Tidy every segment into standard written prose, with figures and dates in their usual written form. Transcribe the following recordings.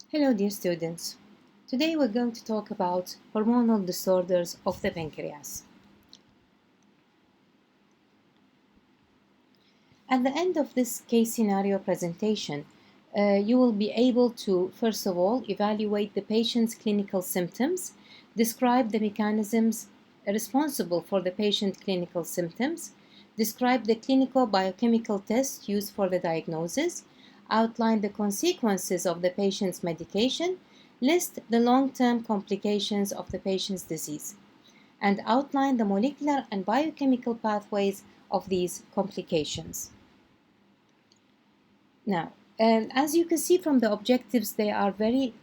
Hello dear students. Today we're going to talk about hormonal disorders of the pancreas. At the end of this case scenario presentation, you will be able to, first of all, evaluate the patient's clinical symptoms, describe the mechanisms responsible for the patient's clinical symptoms, describe the clinical biochemical tests used for the diagnosis, outline the consequences of the patient's medication, list the long-term complications of the patient's disease, and outline the molecular and biochemical pathways of these complications. Now, as you can see from the objectives, they are very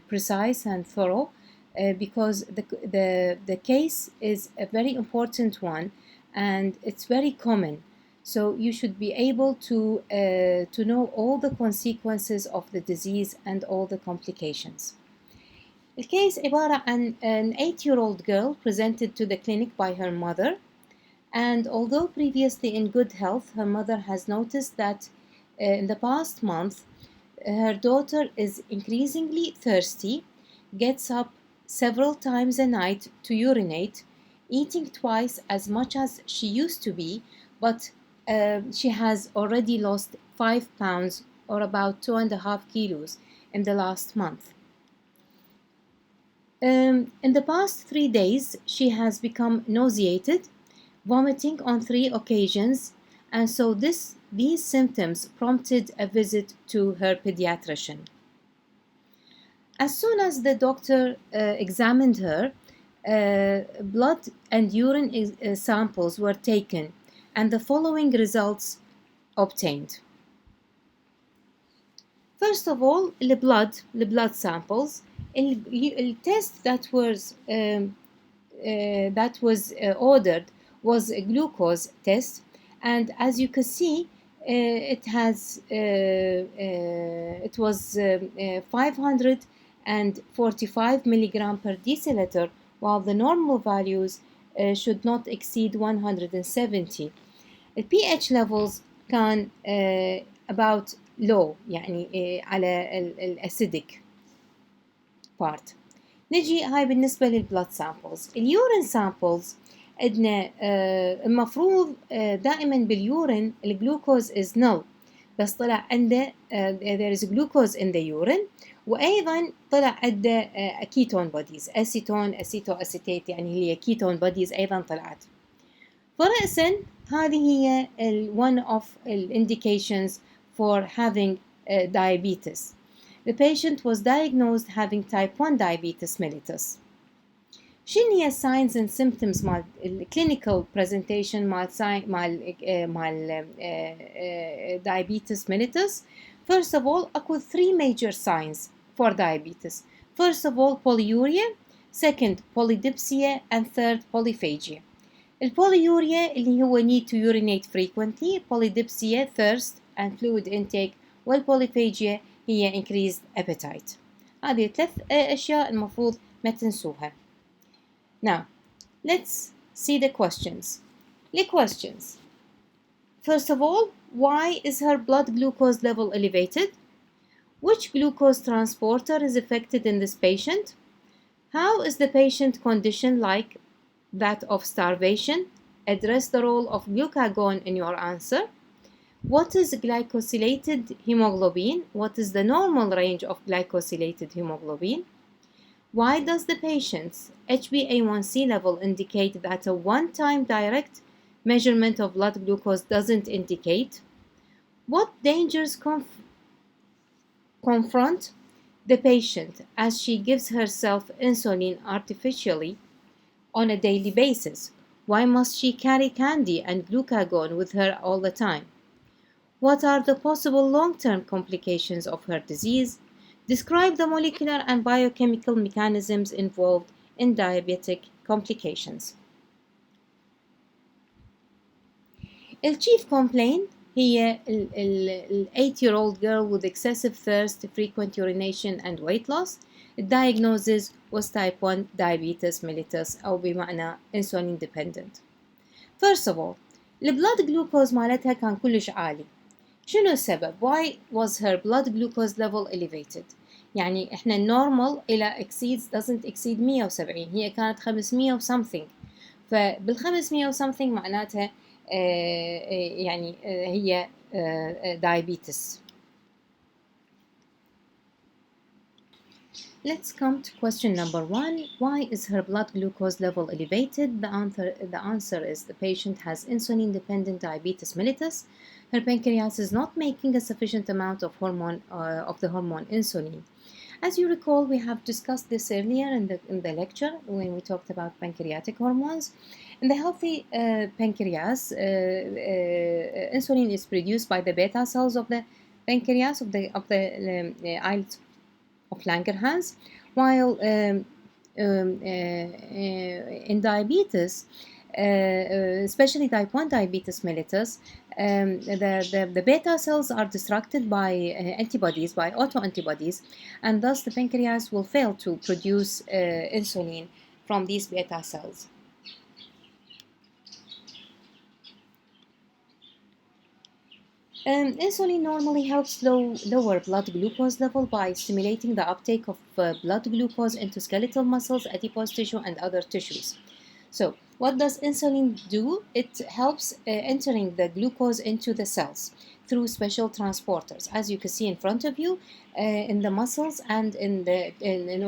precise and thorough because the case is a very important one and it's very common. So you should be able to know all the consequences of the disease and all the complications. الكيس عبارة عن an 8-year-old girl presented to the clinic by her mother, and although previously in good health, her mother has noticed that in the past month her daughter is increasingly thirsty, gets up several times a night to urinate, eating twice as much as she used to be, but she has already lost 5 pounds or about 2.5 kilos in the last month. In the past 3 days, she has become nauseated, vomiting on 3 occasions, and so these symptoms prompted a visit to her pediatrician. As soon as the doctor examined her, blood and urine samples were taken, and the following results obtained. First of all, the blood samples. The test that was ordered was a glucose test, and as you can see, it was 545 milligram per deciliter, while the normal values should not exceed 170. The pH levels كان about low، يعني على الأسيدك part. نجي هاي بالنسبة للبلاد سامبلز. اليورين سامبلز عندنا المفروض دائما باليورين الجلوكوز is null، بس طلع عنده there is glucose in the urine، وأيضا طلع عنده ketone bodies، أسيتون أسيتو أسيتيت، يعني هي ketone bodies أيضا طلعت. فرأسا هذه هي one of the indications for having diabetes. The patient was diagnosed having type 1 diabetes mellitus. شنو هي signs and symptoms مال clinical presentation مال diabetes mellitus? First of all, أكو 3 major signs for diabetes. First of all, polyuria, second, polydipsia, and third, polyphagia. البوليوريا اللي هو need to urinate frequently، polydipsia thirst and fluid intake، والبوليفاجيا هي increased appetite. هذه 3 أشياء المفروض ما تنسوها. Now, let's see the questions. The questions. First of all, why is her blood glucose level elevated? Which glucose transporter is affected in this patient? How is the patient condition like that of starvation? Address the role of glucagon in your answer. What is glycosylated hemoglobin? What is the normal range of glycosylated hemoglobin? Why does the patient's HbA1c level indicate that a one-time direct measurement of blood glucose doesn't indicate? What dangers confront the patient as she gives herself insulin artificially on a daily basis? Why must she carry candy and glucagon with her all the time? What are the possible long-term complications of her disease? Describe the molecular and biochemical mechanisms involved in diabetic complications. The chief complaint هي ال 8-year-old girl with excessive thirst, frequent urination and weight loss. The diagnosis was type 1 diabetes mellitus أو بمعنى insulin dependent. First of all, the blood glucose مالتها كان كلش عالي. شنو السبب؟ Why was her blood glucose level elevated؟ يعني احنا normal إلى doesn't exceed 170، هي كانت 500 و something، فبال 500 و something معناتها يعني هي diabetes. Let's come to question number 1. Why is her blood glucose level elevated? The answer is the patient has insulin-dependent diabetes mellitus. Her pancreas is not making a sufficient amount of the hormone insulin. As you recall, we have discussed this earlier in the lecture when we talked about pancreatic hormones. In the healthy pancreas, insulin is produced by the beta cells of the pancreas of the islet of Langerhans, while in diabetes, especially type 1 diabetes mellitus, the beta cells are distracted by antibodies, by autoantibodies, and thus the pancreas will fail to produce insulin from these beta cells. Insulin normally helps lower blood glucose level by stimulating the uptake of blood glucose into skeletal muscles, adipose tissue, and other tissues. So, what does insulin do? It helps entering the glucose into the cells through special transporters, as you can see in front of you, in the muscles and in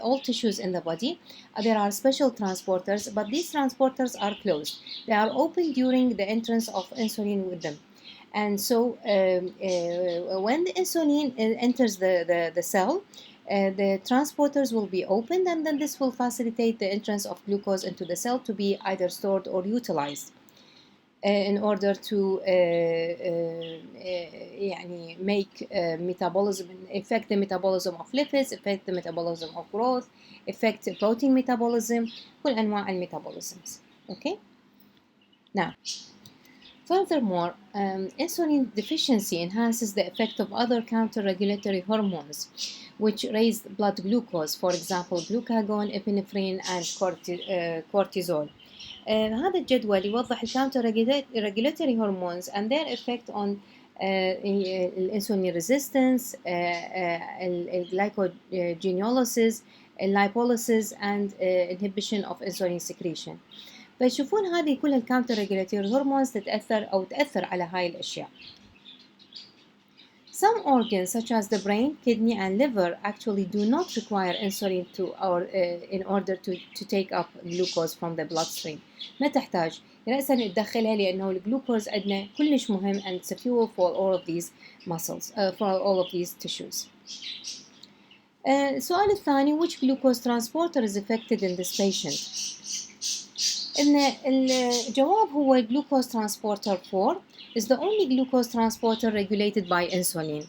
all tissues in the body. There are special transporters, but these transporters are closed. They are open during the entrance of insulin with them. And so when the insulin enters the cell, the transporters will be opened, and then this will facilitate the entrance of glucose into the cell to be either stored or utilized in order to make metabolism, affect the metabolism of lipids, affect the metabolism of growth, affect protein metabolism, كل أنواع الميتابوليزمز. Okay. Now, furthermore, insulin deficiency enhances the effect of other counter-regulatory hormones which raise blood glucose, for example, glucagon, epinephrine, and cortisol. هذا الجدول يوضح الcounter-regulatory hormones and their effect on insulin resistance, glycogenolysis, lipolysis, and inhibition of insulin secretion. فيشوفون هذه كل الكاونتر ريجولاتوري هرمونز تأثر على هاي الأشياء. Some organs such as the brain, kidney, and liver actually do not require insulin in order to take up glucose from the bloodstream. ما تحتاج رأسا تدخلها لأنه الجلوكوز عندنا كلش مهم and it's a fuel for all of these muscles, for all of these tissues. السؤال الثاني, which glucose transporter is affected in this patient? إن الجواب هو glucose transporter 4 is the only glucose transporter regulated by insulin.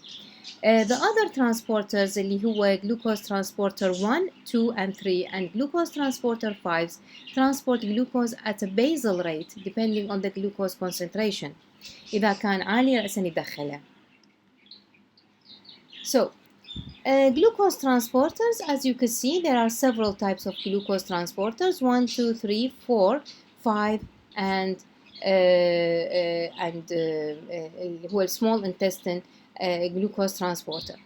The other transporters اللي هو glucose transporter 1, 2, and 3 and glucose transporter 5 transport glucose at a basal rate depending on the glucose concentration. إذا كان عالي رأسا يدخله. So, glucose transporters, as you can see, there are several types of glucose transporters: 1, 2, 3, 4, 5, and هو small intestine glucose transporter.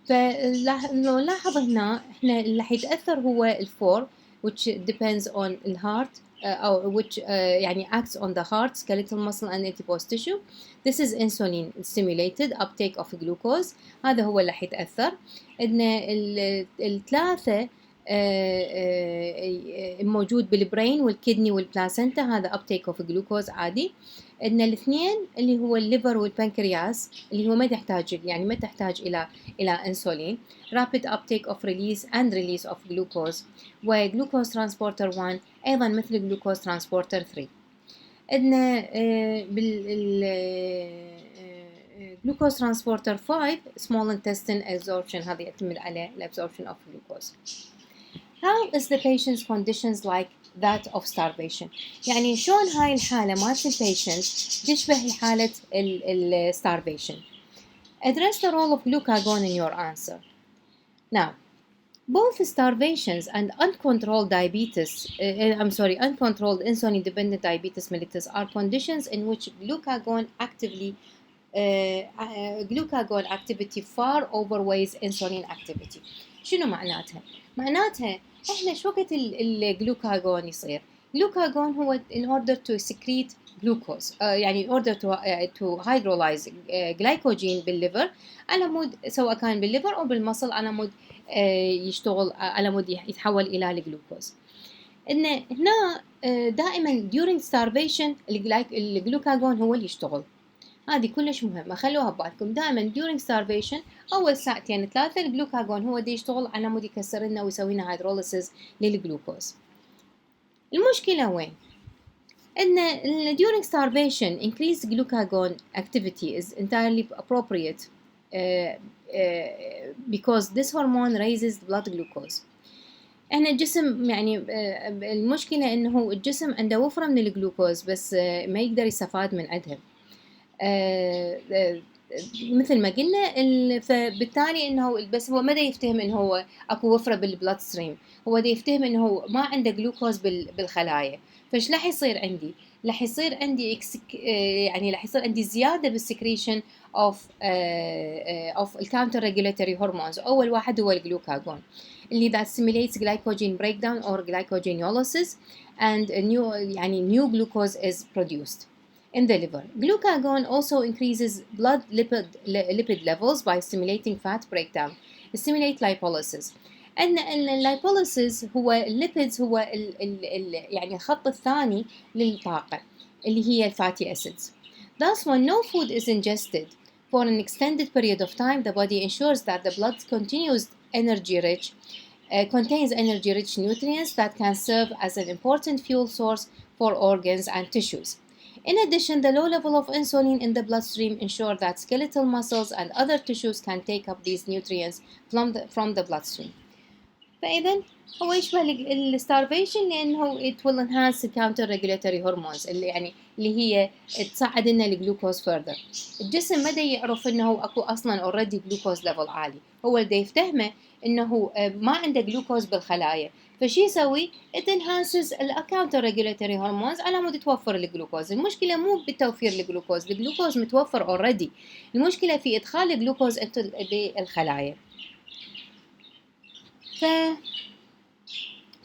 فلو نلاحظ هنا احنا اللي حيتأثر هو الفور which depends on the heart which يعني acts on the heart, skeletal muscle, and adipose tissue. This is insulin stimulated uptake of glucose. هذا هو اللي حيتأثر. إن الثلاثة موجود بالبرين والكدني والبلاسنتا، هذا uptake of glucose عادي. إن الاثنين اللي هو الليفر والبنكرياس اللي هو ما تحتاج إلى انسولين. rapid uptake of release and release of glucose. وglucose transporter 1 أيضا مثل glucose transporter 3. عندنا glucose transporter 5 small intestine absorption، هذا يعتمد على absorption of glucose. How is the patient's conditions like that of starvation؟ يعني شلون هاي الحالة مالت البيشنت تشبه حالة starvation. Address the role of glucagon in your answer. Now, both starvations and uncontrolled uncontrolled insulin-dependent diabetes mellitus are conditions in which glucagon actively glucagon activity far overweighs insulin activity. شنو معناتها؟ معناتها احنا شو وقت الجلوكاجون يصير؟ جلوكاجون هو in order to secrete glucose يعني in order to hydrolyze glycogen بالليفر على مود سواء كان بالليفر او بالمصل على مود يشتغل على مود يتحول الى الجلوكوز. ان هنا دائما during starvation الجلوكاجون هو اللي يشتغل. هذه كلش مهمة، خلوها ببالكم دائما during starvation أول ساعتين 3 الجلوكاجون هو دي يشتغل على مود يكسر لنا ويسوي لنا هيدروليسيس للجلوكوز. المشكلة وين؟ إن during starvation increased glucagon activity is entirely appropriate because this hormone raises blood glucose. احنا الجسم يعني المشكلة إنه الجسم عنده وفرة من الجلوكوز بس ما يقدر يستفاد من عندها. مثل ما قلنا فبالتالي انه بس هو ما دا يفتهم انه هو اكو وفره بالبلاد ستريم، هو دا يفتهم انه هو ما عنده جلوكوز بالخلايا. فايش راح يصير عندي؟ راح يصير عندي يعني راح يصير عندي زياده بالسكريشن اوف الكاونتر ريجوليتوري هرمونز. اول واحد هو الجلوكاجون اللي that stimulates glycogen breakdown or glycogenolysis and new glucose is produced in the liver. Glucagon also increases blood lipid levels by stimulating fat breakdown. Stimulate lipolysis. أن اللايبوليسيس هو الليبيدز هو يعني الخط الثاني للطاقة اللي هي الفاتي acids. Thus, when no food is ingested for an extended period of time, the body ensures that the blood contains energy-rich nutrients that can serve as an important fuel source for organs and tissues. In addition, the low level of insulin in the bloodstream ensure that skeletal muscles and other tissues can take up these nutrients from the bloodstream. فإذا هو يشبه الستارفيشن لأنه it will enhance the counter regulatory hormones اللي هي تصعد لنا الجلوكوز further. الجسم ما دا يعرف إنه أكو أصلاً already glucose level عالي، هو دا يفتهمه إنه ما عنده جلوكوز بالخلايا، فشي يسوي it enhances the counter regulatory hormones على مود توفر الجلوكوز. المشكلة مو بتوفير الجلوكوز متوفر already، المشكلة في إدخال الجلوكوز بالخلايا.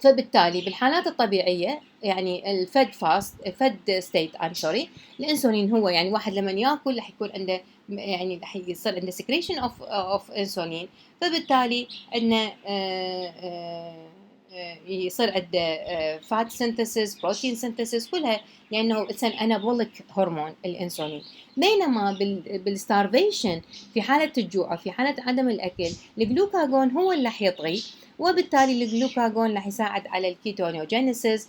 فبالتالي بالحالات الطبيعية يعني الفد ستيت الانسولين هو يعني واحد لما ياكل راح يكون عنده يعني راح يصير عنده secretion of انسولين، فبالتالي انه يصير عنده فات سينثيسيس بروتين سينثيسيس كلها لانه اتس ان انابوليك هرمون الانسولين. بينما بالستارفيشن في حالة الجوع في حالة عدم الاكل الجلوكاجون هو اللي راح يطغي، وبالتالي الجلوكاجون راح يساعد على الكيتونيوجينيسيس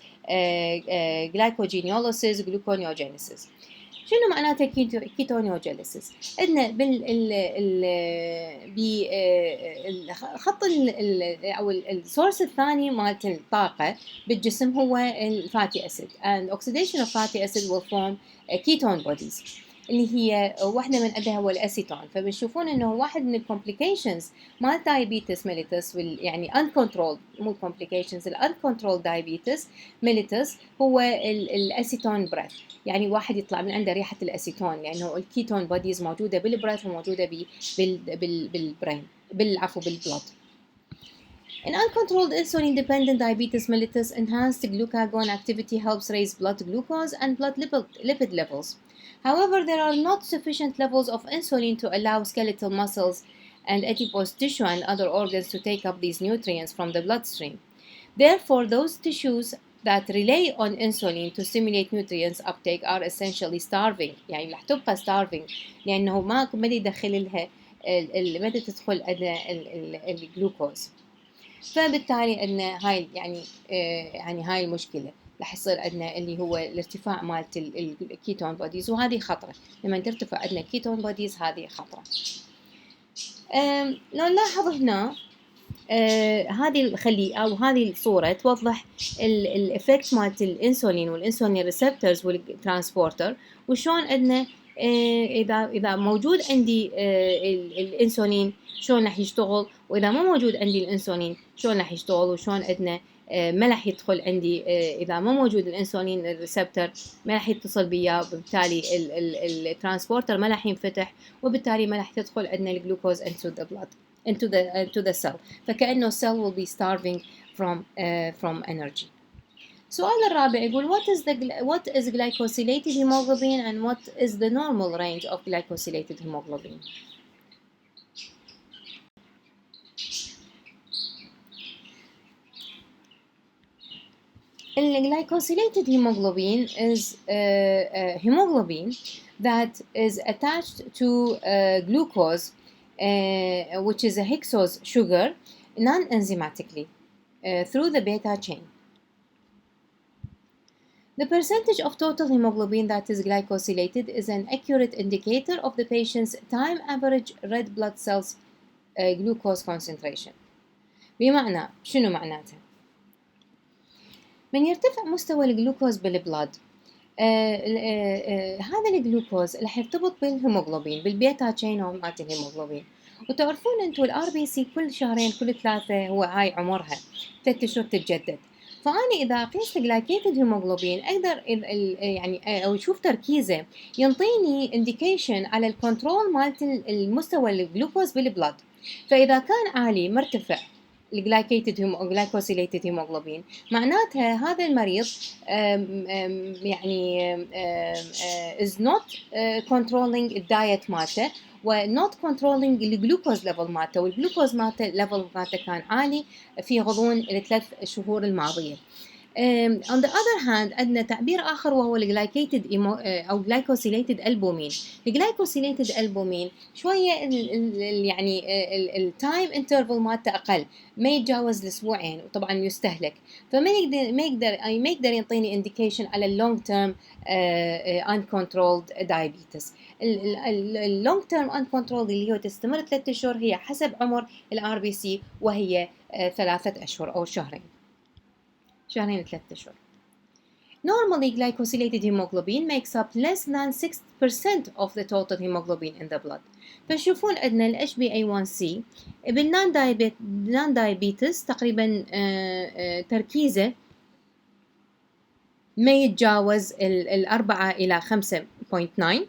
جلايكوجينيوليسيس جلوكونيوجينيسيس. شنو معناته كيتونيوجينيسيس؟ ان الخط او السورس الثاني مالت الطاقه بالجسم هو الفاتي اسيد and oxidation of fatty acid will form ketone bodies اللي هي واحدة من عندها هو الأسيتون. فبنشوفون إنه واحد من الكومبليكيشنز مال diabetes mellitus يعني uncontrolled مو complications uncontrolled diabetes mellitus هو الأسيتون breath، يعني واحد يطلع من عنده ريحة الأسيتون لأنه الكيتون بوديز موجودة بالبريث وموجودة بالبرين بالبلد. In uncontrolled insulin-dependent diabetes mellitus, enhanced glucagon activity helps raise blood glucose and blood lipid levels. However, there are not sufficient levels of insulin to allow skeletal muscles and adipose tissue and other organs to take up these nutrients from the bloodstream. Therefore, those tissues that rely on insulin to stimulate nutrients uptake are essentially starving. يعني رح تبقى starving لأنه ما يدخل لها ما تدخل الجلوكوز. فبالتالي ان هاي يعني هاي المشكله راح يصير عندنا اللي هو الارتفاع مالت الكيتون بوديز، وهذه خطره. لما ترتفع عندنا الكيتون بوديز هذه خطره. لو نلاحظ هنا هذه الخلية او هذه الصوره توضح الافكت مالت الانسولين والانسولين ريسبتورز والترانسبورتر، وشون عندنا إذا موجود عندي الإنسولين شلون راح يشتغل، وإذا ما موجود عندي الإنسولين شلون راح يشتغل، وشلون عندنا ما راح يدخل عندي إذا ما موجود الأنسولين الريسبتور ما راح يتصل بياه، وبالتالي الترانسبورتر ما راح ينفتح، وبالتالي ما راح تدخل عندنا الجلوكوز into the blood into the cell، فكأنه cell will be starving from energy. السؤال الرابع يقول what is glycosylated hemoglobin and what is the normal range of glycosylated hemoglobin. Glycosylated hemoglobin is hemoglobin that is attached to glucose, which is a hexose sugar, non-enzymatically through the beta chain. The percentage of total hemoglobin that is glycosylated is an accurate indicator of the patient's time average red blood cells glucose concentration. بمعنى شنو معناته؟ من يرتفع مستوى الجلوكوز بالبلاد هذا الجلوكوز رح يرتبط بالهيموغلوبين بالبيتا تشين مالت الهيموغلوبين، وتعرفون انتم الار بي سي كل شهرين كل ثلاثة هو هاي عمرها 3 اشهر تتجدد، فأنا إذا قيست جلايكيتد هيموغلوبين أقدر يعني أو أشوف تركيزه ينطيني إنديكيشن على الكنترول مالت المستوى الجلوكوز بالبلاد، فإذا كان عالي مرتفع الجلايكوسيليتد هيموغلوبين معناتها هذا المريض يعني is not controlling الدايت مالته و not controlling الجلوكوز ليفل مالته، والجلوكوز مالته ليفل مالته كان عالي في غضون الثلاث شهور الماضية. On the other hand عندنا تعبير آخر وهو الجلايكيتد أو glycosylated albumin. الجلايكوسيليتد albumin شوية يعني التايم انترفال مالته أقل، ما يتجاوز الأسبوعين وطبعا يستهلك، فما يقدر ينطيني indication على long term uncontrolled diabetes. اللونج تيرم uncontrolled اللي هو تستمر 3 أشهر هي حسب عمر الار بي سي، وهي 3 أشهر أو شهرين 3 أشهر. Normally glycosylated hemoglobin makes up less than 6% of the total hemoglobin in the blood. فشوفون عندنا ال HbA1c بالنان دايابيتس تقريبا تركيزه ما يتجاوز 4 إلى 5.9،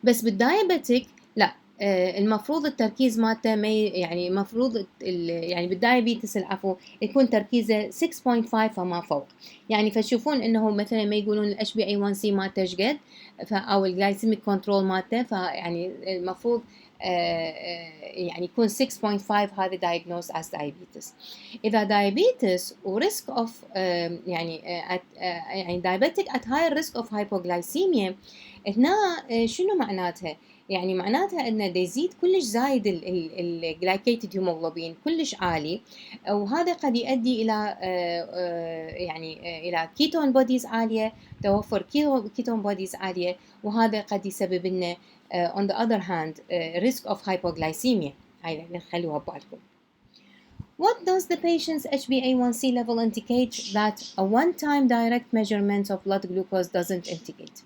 بس بالدايابيتك لا، المفروض التركيز مالته يعني المفروض يعني بالدايابيتس العفو يكون تركيزه 6.5 فما فوق، يعني فتشوفون انه مثلا ما يقولون الاتش بي اي 1 سي مالته ايش قد او الجلايسيميك كنترول مالته، فيعني المفروض يعني يكون 6.5 هذا diagnosed as diabetes. إذا diabetes وريسك of يعني يعني diabetic at high risk of hypoglycemia، هنا شنو معناتها؟ يعني معناتها انه دا يزيد كلش زايد الجلايكيتد هيموغلوبين كلش عالي، وهذا قد يؤدي الى يعني الى كيتون بوديز عاليه، توفر كيتون بوديز عاليه، وهذا قد يسبب لنا on the other hand risk of hypoglycemia. هاي نخلوها ببالكم. What does the patient's HbA1c level indicate that a one-time direct measurement of blood glucose doesn't indicate؟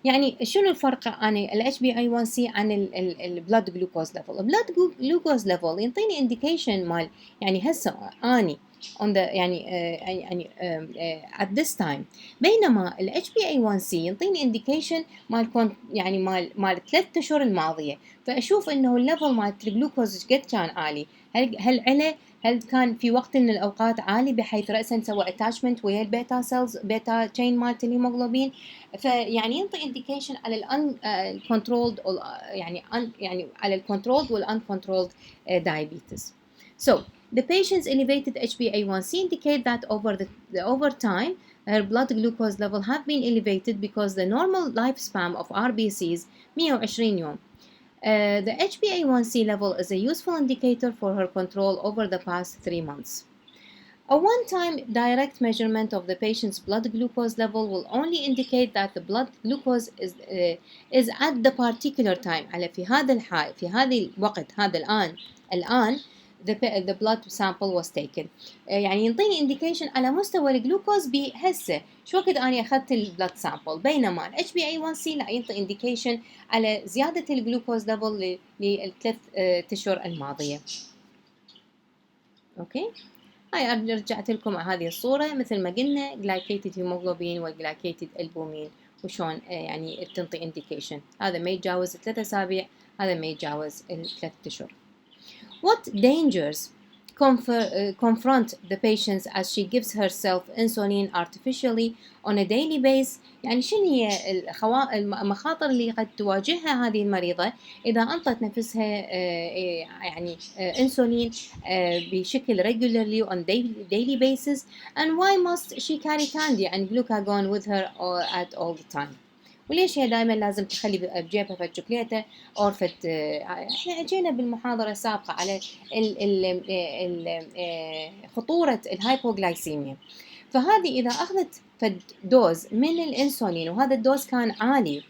يعني شنو الفرق عن ال HbA1c عن ال blood glucose level؟ blood glucose level ينطيني indication مال يعني هسه اني on the يعني at this time، بينما ال HbA1c ينطيني indication مال يعني مال 3 أشهر الماضية، فاشوف انه الليفل مال الجلوكوز قد كان عالي، هل كان في وقت من الأوقات عالي بحيث رأسا سوى attachment ويا البيتا سيلز بيتا تشين مالت الهيموغلوبين، فيعني ينطي indication على ال uncontrolled يعني على ال controlled وال uncontrolled diabetes. So the patient's elevated HbA1c indicate that over time her blood glucose level have been elevated because the normal lifespan of RBCs 120 يوم. The HbA1c level is a useful indicator for her control over the past 3 months. A one-time direct measurement of the patient's blood glucose level will only indicate that the blood glucose is at the particular time. على في هذا الوقت هذا الآن the blood sample was taken. يعني ينطيني indication على مستوى الجلوكوز بهسه شو وقت أنا أخذت البلاد سامبل، بينما ال HbA1c لا ينطي indication على زيادة الجلوكوز level للثلاث أشهر الماضية. Okay. هاي رجعت لكم هذه الصورة مثل ما قلنا glycated hemoglobin والglycated albumin وشون يعني بتنطي indication. هذا ما يتجاوز 3 أسابيع، هذا ما يتجاوز 3 أشهر. What dangers confront the patients as she gives herself insulin artificially on a daily basis؟ يعني شنو هي المخاطر اللي قد تواجهها هذه المريضة إذا أنطت نفسها يعني insulin بشكل regularly on daily basis, and why must she carry candy and glucagon with her at all the time؟ وليش هي دائما لازم تخلي بجيبها فد شوكولاتة أو فد احنا اجينا بالمحاضرة السابقة على خطورة الهايبوغلايسيميا. فهذه إذا أخذت فد دوز من الإنسولين وهذا الدوز كان عالي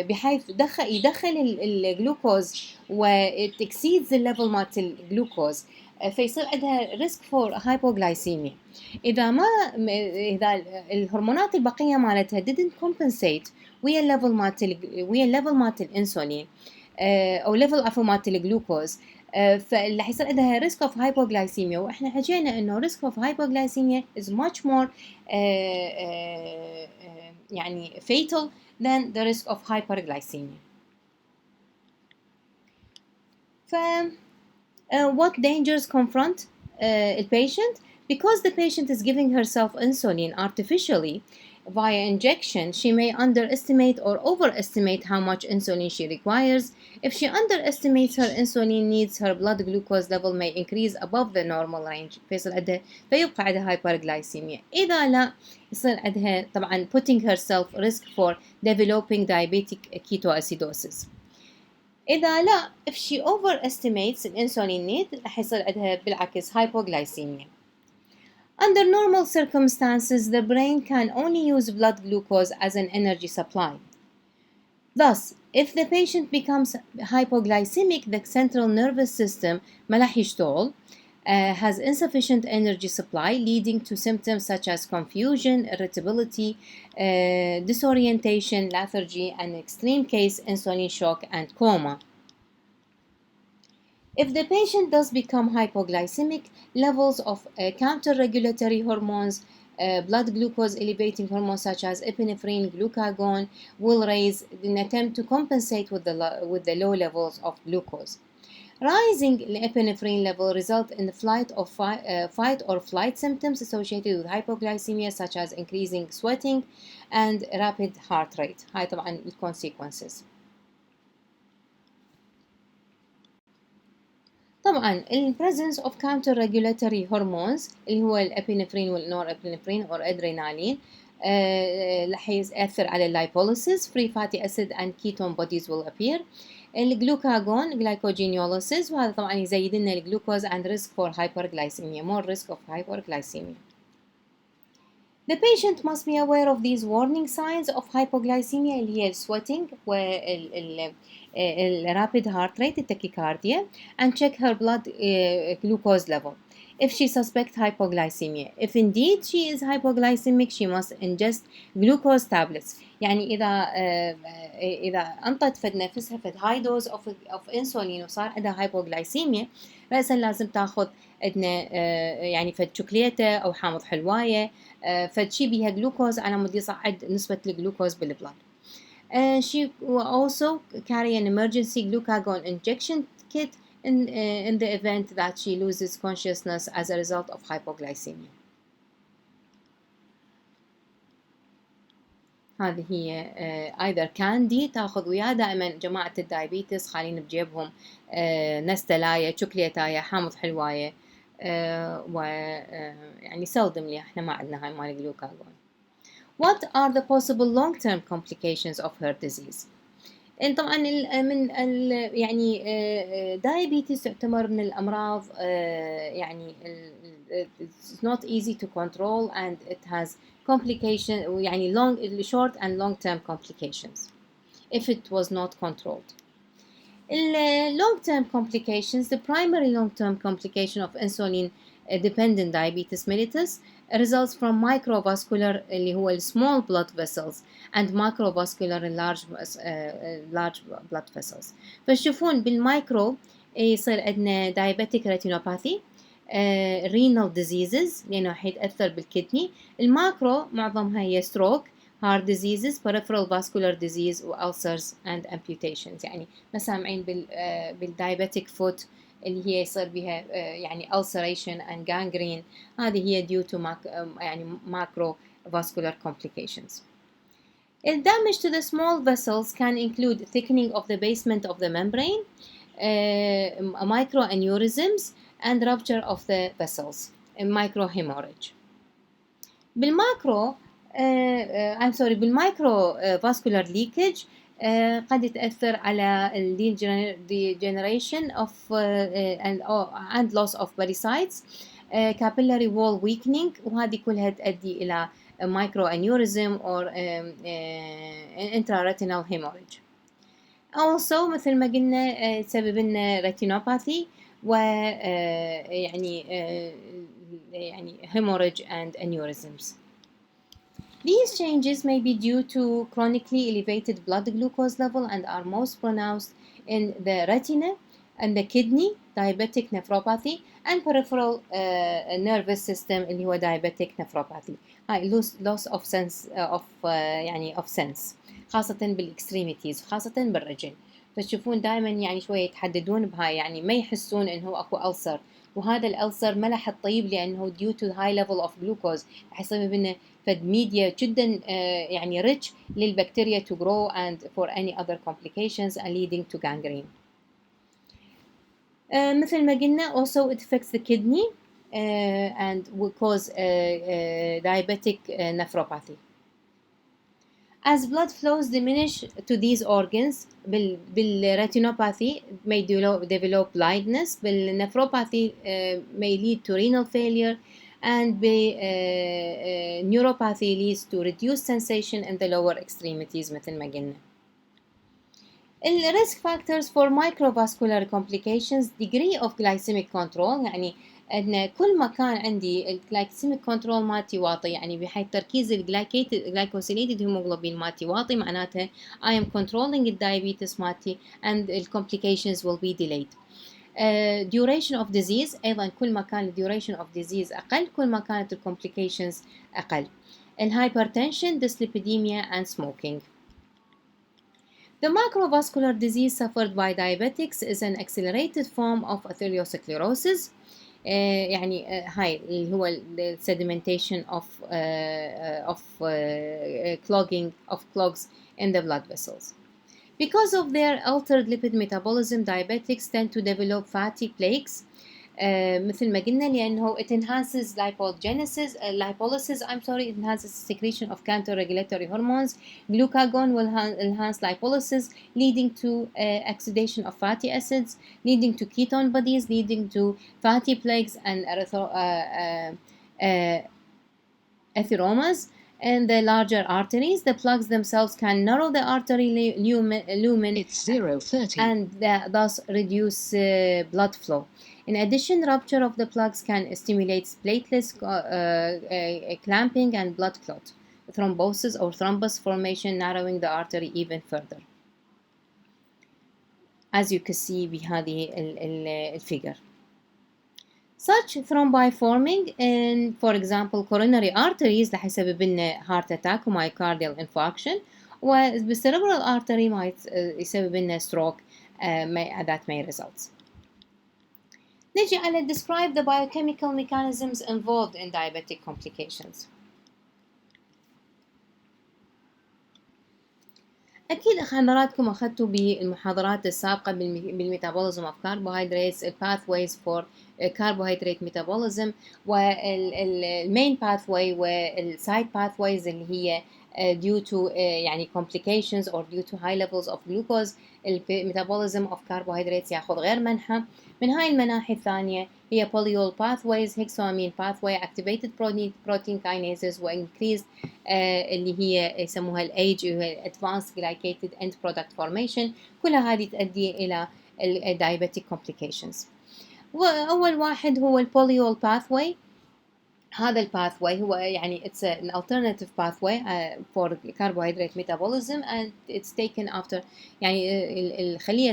بحيث يدخل الجلوكوز وتكسيد الليفل مالت الجلوكوز، فيصير عندها ريسك فور هايبوغلايسيميا. إذا الهرمونات البقية مالتها didn't compensate ويا الليفل مالت الانسولين او ليفل عفوا مالت الجلوكوز، فاللي حيصير عندها ريسك اوف هايبوغلايسيميا. واحنا حكينا انه ريسك اوف هايبوغلايسيميا is much more يعني fatal than the risk of hyperglycemia. ف what dangers confront a patient? Because the patient is giving herself insulin artificially via injection, she may underestimate or overestimate how much insulin she requires. If she underestimates her insulin needs, her blood glucose level may increase above the normal range. فيبقى عندها hyperglycemia. إذا لا يصير عندها طبعا putting herself risk for developing diabetic ketoacidosis. إذا لا if she overestimates الانسولين need راح يصير عندها بالعكس hypoglycemia. Under normal circumstances, the brain can only use blood glucose as an energy supply. Thus, if the patient becomes hypoglycemic, the central nervous system ما راح يشتغل, has insufficient energy supply, leading to symptoms such as confusion, irritability, disorientation, lethargy, and in extreme case insulin shock and coma. If the patient does become hypoglycemic, levels of counter-regulatory hormones, blood glucose elevating hormones such as epinephrine, glucagon will raise in an attempt to compensate with the low levels of glucose. Rising epinephrine level result in the fight or flight symptoms associated with hypoglycemia such as increasing sweating and rapid heart rate. هاي طبعا consequences. طبعا presence of counter-regulatory hormones اللي هو الابينفرين والنورابينفرين or adrenaline راح يأثر على lipolysis, free fatty acid and ketone bodies will appear. الجلوكاجون glycogenolysis وهذا طبعا يزيد لنا الجلوكوز and risk for hyperglycemia, more risk of hyperglycemia. The patient must be aware of these warning signs of hypoglycemia اللي هي sweating rapid heart rate tachycardia, and check her blood glucose level if she suspects hypoglycemia. If indeed she is hypoglycemic, she must ingest glucose tablets. يعني إذا أنطت فد نفسها فد high dose of insulin وصار عندها hypoglycemia، رأسا لازم تاخذ عندنا يعني فد شوكولاتة أو حامض حلواية فد شي بيها جلوكوز على مود يصعد نسبة الجلوكوز بالبلاد. She will also carry an emergency glucagon injection kit in the event that she loses consciousness as a result of hypoglycemia. هذه هي either candy تاخذ وياه دائما جماعة الدايبيتس خالين بجيبهم نستلاية شوكولاتاية حامض حلواية ويعني seldomly احنا ما عندنا هاي مال الجلوكاجون. What are the possible long-term complications of her disease؟ طبعا من يعني diabetes تعتبر من الأمراض يعني it's not easy to control and it has complication يعني short and long-term complications if it was not controlled. Long-term complications, the primary long-term complication of insulin dependent diabetes mellitus results from microvascular اللي هو small blood vessels and macrovascular large blood vessels. فشوفون بالمايكرو يصير عندنا diabetic retinopathy renal diseases لأنه حيتأثر بالكدني. الماكرو معظمها هي stroke, heart diseases, peripheral vascular disease و ulcers and amputations. يعني ما سامعين بالdiabetic foot اللي هي يصير بها يعني ulceration and gangrene. هذه هي due to يعني macro vascular complications. The damage to the small vessels can include thickening of the basement of the membrane, microaneurysms, and rupture of the vessels, microhemorrhage. بالماكرو بالمايكرو vascular leakage قد يتأثر على degeneration of and loss of pericytes, capillary wall weakening، وهذه كلها تؤدي إلى microaneurysm or intraretinal hemorrhage. Also مثل ما قلنا تسبب لنا retinopathy و يعني hemorrhage and aneurysms. These changes may be due to chronically elevated blood glucose level and are most pronounced in the retina and the kidney, diabetic nephropathy, and peripheral nervous system اللي هو diabetic nephropathy. هاي loss of sense of sense خاصة بالextremities خاصة بالرجل. فتشوفون دائما يعني شوية يتحددون بهاي، يعني ما يحسون انه اكو ألسر، وهذا الألسر ما راح تطيب لأنه due to high level of glucose راح يصير بنا فد ميديا جدا يعني rich للبكتيريا to grow and for any other complications and leading to gangrene. مثل ما قلنا also it affects the kidney and will cause diabetic nephropathy. As blood flows diminish to these organs, بالretinopathy may develop blindness, بالnephropathy may lead to renal failure, and neuropathy leads to reduced sensation in the lower extremities مثل ما قلنا. risk factors for microvascular complications, degree of glycemic control، يعني أن كل ما كان عندي الجلايكيميك كنترول مالتي واطي، يعني بحيث تركيز الجلايكوسيليتد هيموغلوبين مالتي واطي، معناتها I am controlling الدايابيتس مالتي and the complications will be delayed. duration of disease، أيضا كل ما كان duration of disease أقل كل ما كانت complications أقل. hypertension, dyslipidemia and smoking. The macrovascular disease suffered by diabetics is an accelerated form of atherosclerosis. يعني هاي اللي هو sedimentation of clogging of clogs in the blood vessels. Because of their altered lipid metabolism, diabetics tend to develop fatty plaques. مثل ما قلنا لأنه it enhances lipolysis, it enhances secretion of counter-regulatory hormones. Glucagon will enhance lipolysis, leading to oxidation of fatty acids, leading to ketone bodies, leading to fatty plaques and atheromas in the larger arteries. The plugs themselves can narrow the artery lumen. It's 0:30. And thus reduce blood flow. In addition, rupture of the plugs can stimulate platelets clamping and blood clot, thrombosis or thrombus formation, narrowing the artery even further. As you can see بهذه الفيجر. Such thrombi forming in, for example, coronary arteries راح يسبب لنا heart attack و myocardial infarction، وبالcerebral artery ما يسبب لنا stroke that may result. نجي على describe the biochemical mechanisms involved in diabetic complications. أكيد حضراتكم أخذتوا بالمحاضرات السابقة بالميتابوليزم of carbohydrates, pathways for carbohydrate metabolism، والmain pathway والside pathways اللي هي due to يعني complications or due to high levels of glucose. metabolism of carbohydrates ياخذ غير منحى. من هاي المناحي الثانية هي polyol pathways, hexoamine pathway, activated protein kinases و increased اللي هي يسموها الage advanced glycated end product formation. كل هذه تؤدي إلى diabetic complications. وأول واحد هو البوليول pathway. هذا الباثواي هو يعني it's an alternative pathway for carbohydrate metabolism and it's taken after يعني الخلية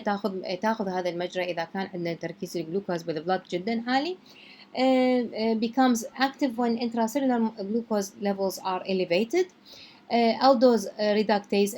تاخذ هذا المجرى إذا كان عندنا تركيز الجلوكوز بالبلد جدا عالي. becomes active when intracellular glucose levels are elevated. Aldose reductase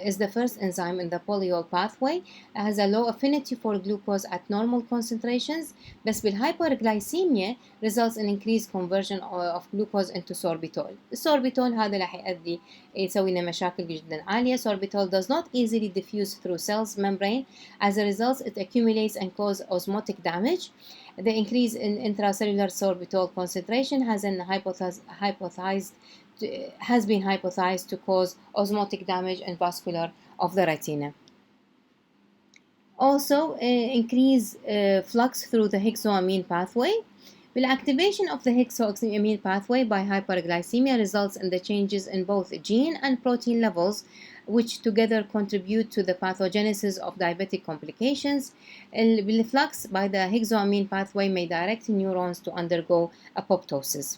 is the first enzyme in the polyol pathway, has a low affinity for glucose at normal concentrations, بس بالhyperglycemia results in increased conversion of glucose into sorbitol. السوربيتول هذا راح يؤدي يسوي لنا مشاكل جدا عالية. Sorbitol does not easily diffuse through cells membrane. As a result, it accumulates and causes osmotic damage. The increase in intracellular sorbitol concentration has been hypothesized to cause osmotic damage and vascular of the retina. Also, increase flux through the hexoamine pathway. The activation of the hexoamine pathway by hyperglycemia results in the changes in both gene and protein levels, which together contribute to the pathogenesis of diabetic complications. The flux by the hexoamine pathway may direct neurons to undergo apoptosis.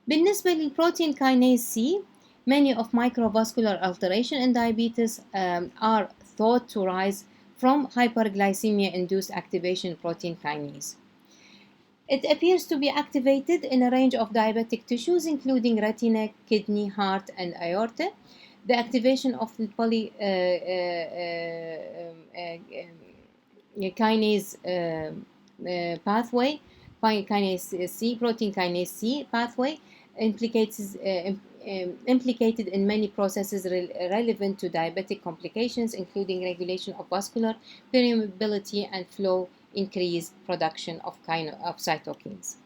بالنسبة للبروتين kinase C, many of microvascular alteration in diabetes are thought to rise from hyperglycemia-induced activation protein kinase. It appears to be activated in a range of diabetic tissues, including retina, kidney, heart, and aorta. The activation of the kinase pathway, protein kinase C pathway, implicated in many processes relevant to diabetic complications, including regulation of vascular permeability and flow, increased production of cytokines.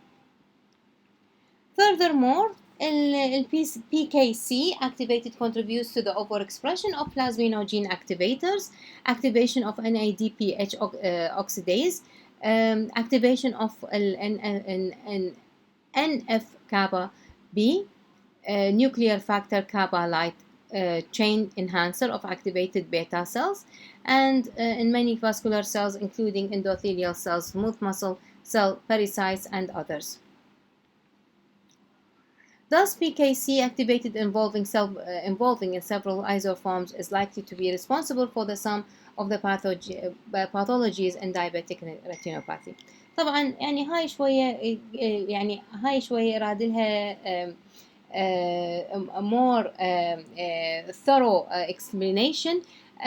Furthermore, PKC activated contributes to the overexpression of plasminogen activators, activation of NADPH oxidase, activation of NF-kappa B, nuclear factor kappa light chain enhancer of activated beta cells, and in many vascular cells, including endothelial cells, smooth muscle cell, pericytes, and others. Thus, PKC activated involving in several isoforms is likely to be responsible for the sum of the pathologies in diabetic retinopathy. طبعا يعني هاي شوية رادلها more thorough explanation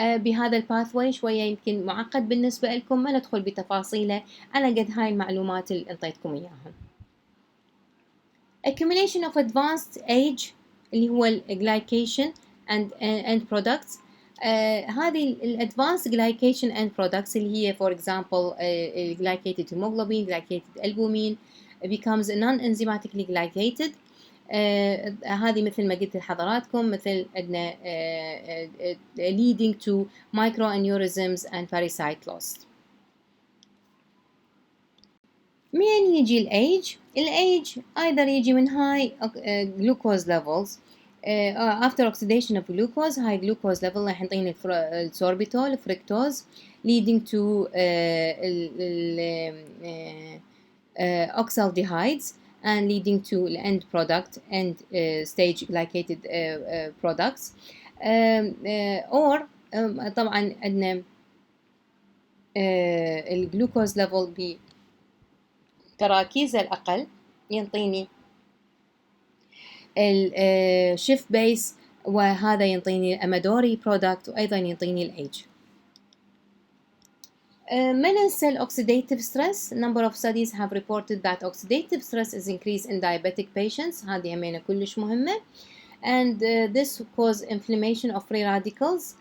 بهذا الباثوي. شوية يمكن معقد بالنسبة لكم، ما ندخل بتفاصيله على قد هاي المعلومات اللي انطيتكم اياها. Accumulation of advanced age اللي هو glycation and products. هذه advanced glycation and products اللي هي for example glycated hemoglobin, glycated albumin becomes non-enzymatically glycated. هذه مثل ما قلت لحضراتكم، مثل عندنا leading to microaneurysms and pericyte loss. من يجي الage either يجي من high glucose levels after oxidation of glucose. high glucose level راح يعطينا السوربيتول fructose leading to oxaldehydes and leading to the end product and stage glycated products. or طبعا عندنا الجلوكوز ليفل بتراكيزه الأقل ينطيني الشيف بيس، وهذا ينطيني الأمادوري برودكت، وأيضا ينطيني الأيج. ما ننسى الأوكسيديتيف ستريس. number of studies have reported that oxidative stress is increased in diabetic patients. هذه همينة كلش مهمة. and this cause inflammation of free radicals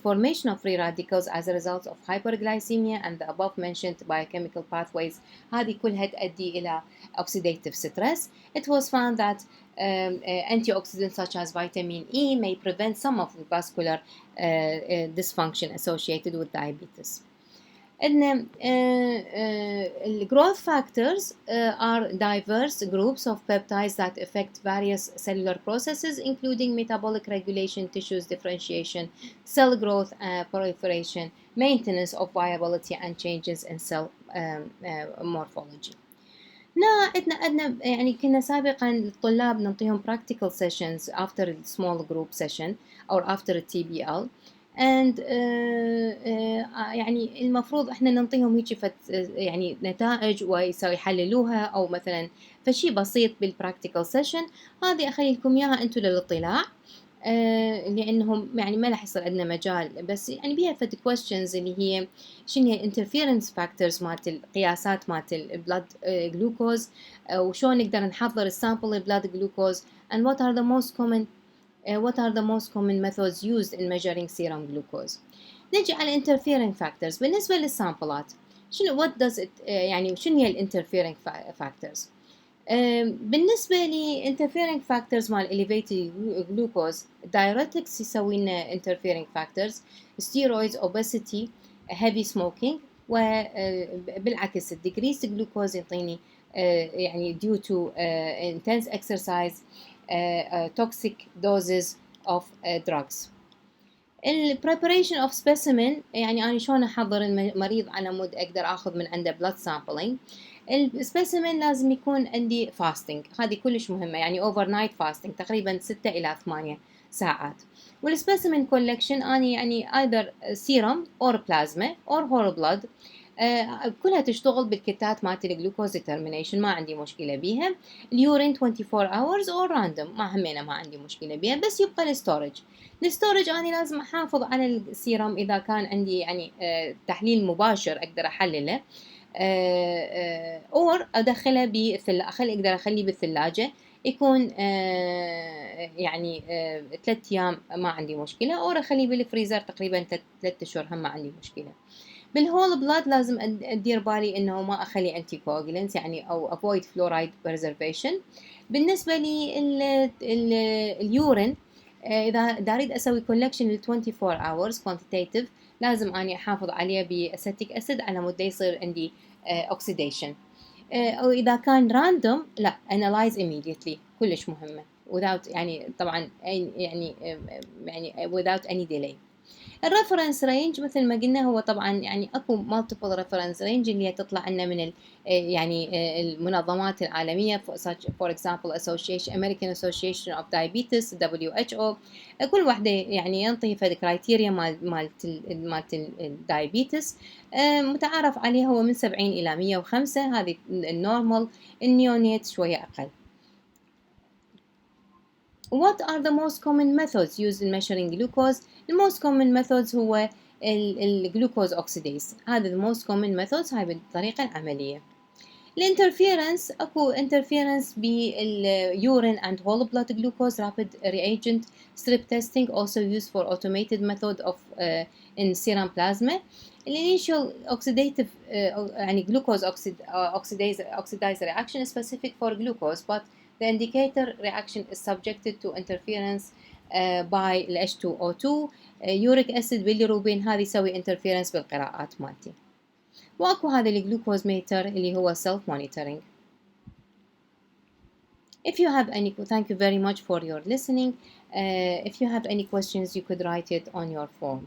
formation of free radicals as a result of hyperglycemia and the above mentioned biochemical pathways. هذه كلها تؤدي إلى oxidative stress. It was found that antioxidants such as vitamin E may prevent some of the vascular dysfunction associated with diabetes. And growth factors are diverse groups of peptides that affect various cellular processes, including metabolic regulation, tissues differentiation, cell growth, proliferation, maintenance of viability, and changes in cell morphology. عندنا يعني كنا سابقا الطلاب نعطيهم practical sessions after a small group session or after a TBL. and يعني المفروض احنا ننطيهم هيك يعني نتائج ويحللوها او مثلا فشي بسيط بالبراكتيكال سيشن. هذه اخلي لكم اياها انتم للاطلاع، لانهم يعني ما راح يصير عندنا مجال، بس يعني بيها فد questions اللي هي شنو هي interference factors مالت القياسات مالت البلاد جلوكوز، وشلون نقدر نحضر السامبل البلاد جلوكوز and what are the most common methods used in measuring serum glucose. نجي على interfering factors بالنسبة للسامبلات. شنو what does it يعني شنو هي interfering factors؟ بالنسبة لي interfering factors مال elevated glucose diuretics يسوي لنا interfering factors، steroids, obesity, heavy smoking، وبالعكس decreased glucose يعطيني يعني due to intense exercise toxic doses of drugs. preparation of specimen يعني أنا شلون أحضر المريض على مود أقدر أخذ من عنده blood sampling. السبيسيمن لازم يكون عندي fasting، هذه كلش مهمة، يعني overnight fasting تقريبا 6 إلى 8 ساعات. والسبيسيمن collection أنا يعني either serum or plasma or whole blood، كلها تشتغل بالكتات مالت الجلوكوز determination، ما عندي مشكلة بيها. اليورين 24 hours or random ما همينة ما عندي مشكلة بيها، بس يبقى الستورج أنا لازم أحافظ على السيرم إذا كان عندي يعني تحليل مباشر أقدر أحلله، اور أدخله أقدر أخليه بالثلاجة يكون يعني 3 أيام ما عندي مشكلة، اور أخليه بالفريزر تقريبا 3 أشهر هم ما عندي مشكلة. بالهول بلاد لازم أدير بالي إنه ما أخلي أنتي كواجلنت يعني أو avoid fluoride preservation. بالنسبة لي اليورين إذا أريد أسوي collection ل 24 hours quantitative لازم أني أحافظ عليه بأسيتيك أسيد على مود يصير عندي oxidation. أو إذا كان random لا analyze immediately كلش مهمة without يعني طبعا يعني without any delay. الريفرنس رينج مثل ما قلنا هو طبعا يعني اكو مالتيبل ريفرنس رينج اللي هي تطلع لنا من يعني المنظمات العالميه for example American Association of Diabetes WHO، كل واحده يعني ينطي فد كرايتيريا مالت الدايابيتس متعارف عليه هو من 70 الى 105، هذه النورمال. النيونيت شويه اقل. What are the most common methods used in measuring glucose? The most common methods هو الجلوكوز اوكسيديز، هذا the most common methods، هاي بالطريقة العملية. الانترفيرنس اكو انترفيرنس باليورين and whole blood glucose rapid reagent strip testing also used for automated method of in serum plasma. الانيشال oxidative يعني glucose oxidize reaction is specific for glucose but the indicator reaction is subjected to interference by H2O2 uric acid bilirubin، هذه يسوي interference بالقراءات مالتي. واكو هذا الجلوكوز ميتر اللي هو self monitoring. If you have any, thank you very much for your listening. If you have any questions you could write it on your form.